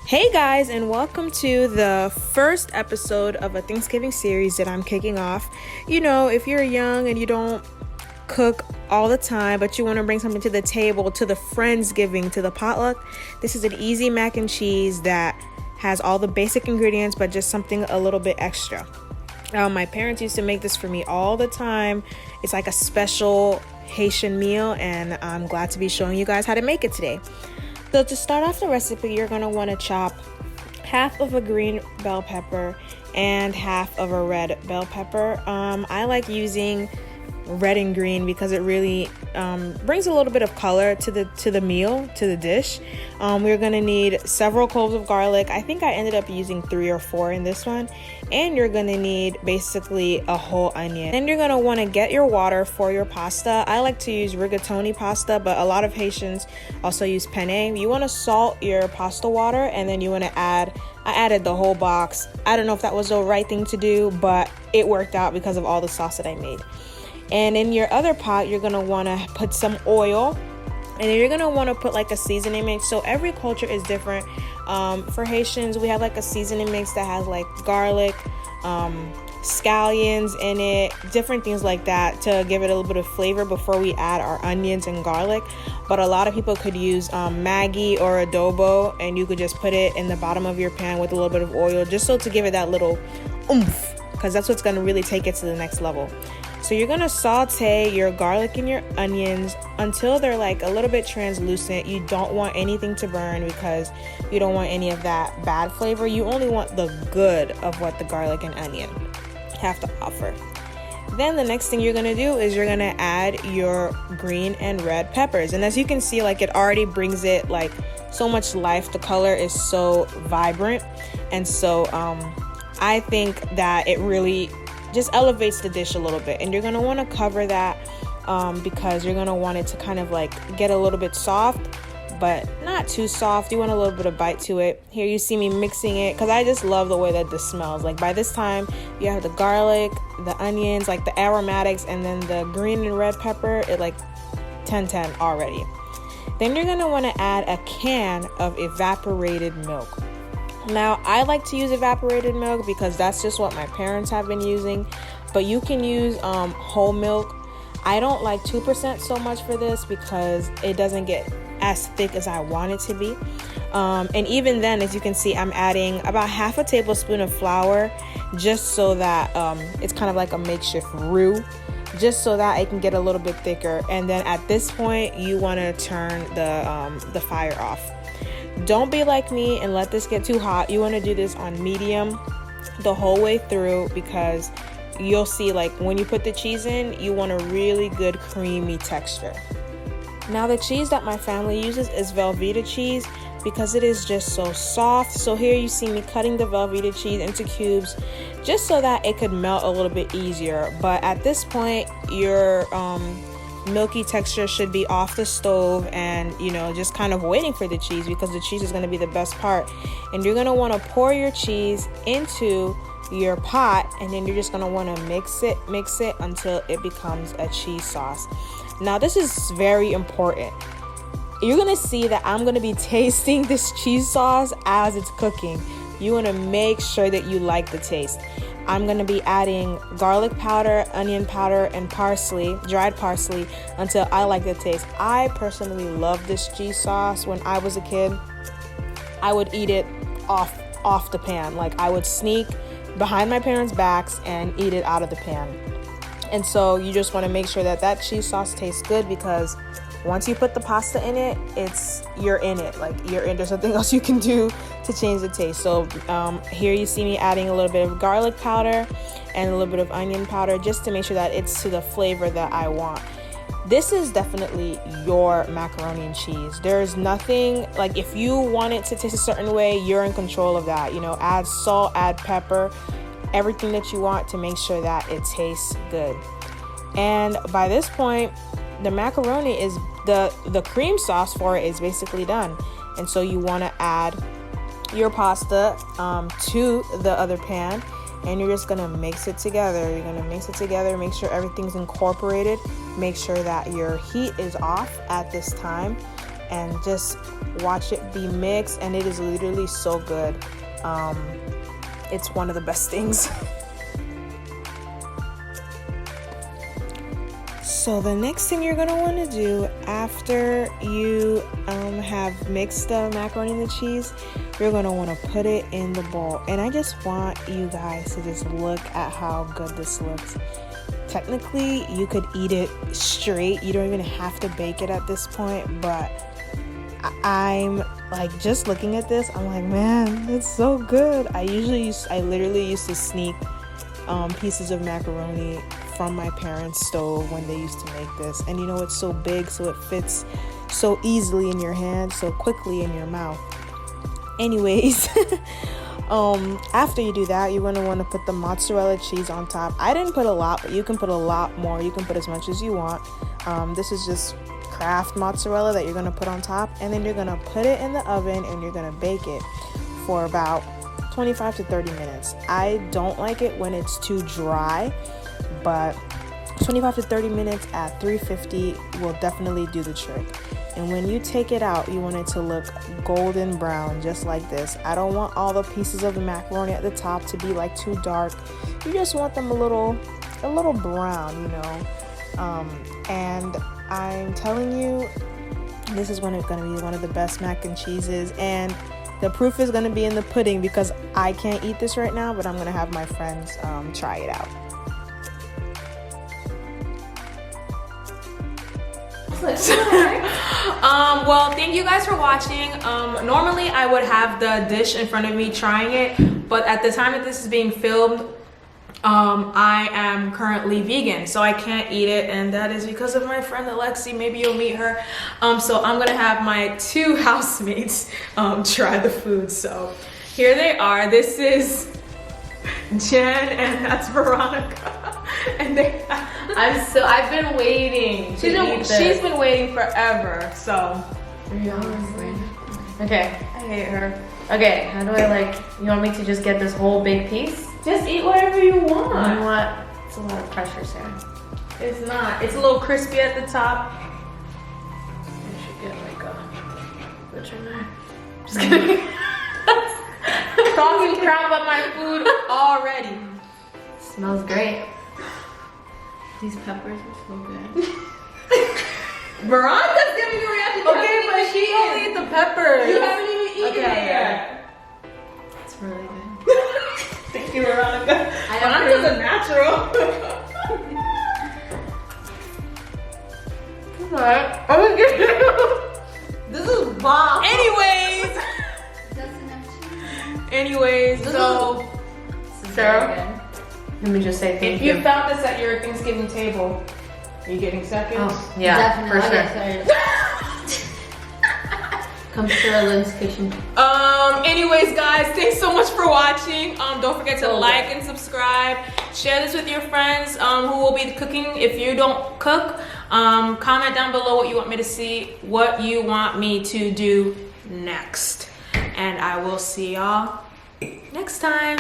Hey guys, and welcome to the first episode of a Thanksgiving series that I'm kicking off. You know, if you're young and you don't cook all the time, but you want to bring something to the table, to the Friendsgiving, to the potluck, this is an easy mac and cheese that has all the basic ingredients, but just something a little bit extra. My parents used to make this for me all the time. It's like a special Haitian meal, and I'm glad to be showing you guys how to make it today. So to start off the recipe, you're going to want to chop half of a green bell pepper and half of a red bell pepper. I like using red and green because it really brings a little bit of color to the meal, to the dish. We're going to need several cloves of garlic. I think I ended up using 3 or 4 in this one. And you're going to need basically a whole onion. Then you're going to want to get your water for your pasta. I like to use rigatoni pasta, but a lot of Haitians also use penne. You want to salt your pasta water, and then you want to I added the whole box. I don't know if that was the right thing to do, but it worked out because of all the sauce that I made. And in your other pot, you're going to want to put some oil. And then you're going to want to put like a seasoning mix. So every culture is different. For Haitians, we have like a seasoning mix that has like garlic, scallions in it, different things like that to give it a little bit of flavor before we add our onions and garlic. But a lot of people could use Maggi or adobo, and you could just put it in the bottom of your pan with a little bit of oil, just so to give it that little oomph, because that's what's going to really take it to the next level. So you're going to saute your garlic and your onions until they're like a little bit translucent. You don't want anything to burn because you don't want any of that bad flavor. You only want the good of what the garlic and onion have to offer. Then the next thing you're going to do is you're going to add your green and red peppers. And as you can see, like, it already brings it like so much life. The color is so vibrant. And so I think that it really just elevates the dish a little bit. And you're going to want to cover that because you're going to want it to kind of like get a little bit soft, but not too soft. You want a little bit of bite to it. Here you see me mixing it because I just love the way that this smells. Like, by this time you have the garlic, the onions, like the aromatics, and then the green and red pepper. It like 10-10 already. Then you're going to want to add a can of evaporated milk. Now, I like to use evaporated milk because that's just what my parents have been using, but you can use whole milk. I don't like 2% so much for this because it doesn't get as thick as I want it to be. And even then, as you can see, I'm adding about half a tablespoon of flour just so that it's kind of like a makeshift roux, just so that it can get a little bit thicker. And then at this point, you want to turn the fire off. Don't be like me and let this get too hot. You want to do this on medium the whole way through because you'll see, like, when you put the cheese in, you want a really good creamy texture. Now, the cheese that my family uses is Velveeta cheese because it is just so soft. So here you see me cutting the Velveeta cheese into cubes just so that it could melt a little bit easier. But at this point, your milky texture should be off the stove and, you know, just kind of waiting for the cheese because the cheese is going to be the best part. And you're going to want to pour your cheese into your pot, and then you're just going to want to mix it until it becomes a cheese sauce. Now, this is very important. You're going to see that I'm going to be tasting this cheese sauce as it's cooking. You want to make sure that you like the taste. I'm going to be adding garlic powder, onion powder, and parsley, dried parsley, until I like the taste. I personally love this cheese sauce. When I was a kid, I would eat it off the pan. Like, I would sneak behind my parents' backs and eat it out of the pan. And so you just want to make sure that that cheese sauce tastes good because once you put the pasta in it, you're in it. Like, there's nothing else you can do to change the taste. So here you see me adding a little bit of garlic powder and a little bit of onion powder just to make sure that it's to the flavor that I want. This is definitely your macaroni and cheese. There's nothing, like, if you want it to taste a certain way, you're in control of that. You know, add salt, add pepper, everything that you want to make sure that it tastes good. And by this point, the macaroni is the cream sauce for it is basically done. And so you want to add your pasta to the other pan, and you're just going to mix it together. You're going to mix it together, make sure everything's incorporated, make sure that your heat is off at this time. and just watch it be mixed, and it is literally so good. It's one of the best things. So the next thing you're gonna want to do after you have mixed the macaroni and the cheese, you're gonna want to put it in the bowl. And I just want you guys to just look at how good this looks. Technically, you could eat it straight. You don't even have to bake it at this point, but I'm like, just looking at this, I'm like, man, it's so good. I literally used to sneak pieces of macaroni from my parents' stove when they used to make this. And you know, it's so big, so it fits so easily in your hand, so quickly in your mouth. Anyways, after you do that, you're going to want to put the mozzarella cheese on top. I didn't put a lot, but you can put a lot more. You can put as much as you want. This is just Kraft mozzarella that you're going to put on top, and then you're going to put it in the oven and you're going to bake it for about 25 to 30 minutes. I don't like it when it's too dry, but 25 to 30 minutes at 350 will definitely do the trick. And when you take it out, you want it to look golden brown, just like this. I don't want all the pieces of the macaroni at the top to be like too dark. You just want them a little brown, you know. And I'm telling you, this is going to be one of the best mac and cheeses. And the proof is going to be in the pudding, because I can't eat this right now, but I'm going to have my friends try it out. Well, thank you guys for watching. Normally I would have the dish in front of me trying it, but at the time that this is being filmed, I am currently vegan, so I can't eat it, and that is because of my friend Alexi. Maybe you'll meet her. So I'm gonna have my two housemates try the food. So here they are. This is Jen, and that's Veronica. And I've been waiting. She's been waiting forever. So 3 hours later. Okay. I hate her. Okay, how do I you want me to just get this whole big piece? Just eat whatever you You know want. what? It's a lot of pressure, Sarah. It's not. It's a little crispy at the top. I should get a butcher knife. Just kidding. Talking crap about my food already. Smells great. These peppers are so good. Veronica's giving you a reaction. Okay, but she only ate the peppers. You haven't even eaten it yet. It's really good. Thank you, Veronica. Veronica's a natural. This is bomb. Anyways, so Sarah, let me just say if thank you you. found this at your Thanksgiving table, are you getting seconds? Oh, yeah, for sure. Come to Lynn's kitchen. Anyways, guys, thanks so much for watching. Don't forget to like and subscribe. Share this with your friends who will be cooking. If you don't cook, comment down below what you want me to see, what you want me to do next. And I will see y'all next time.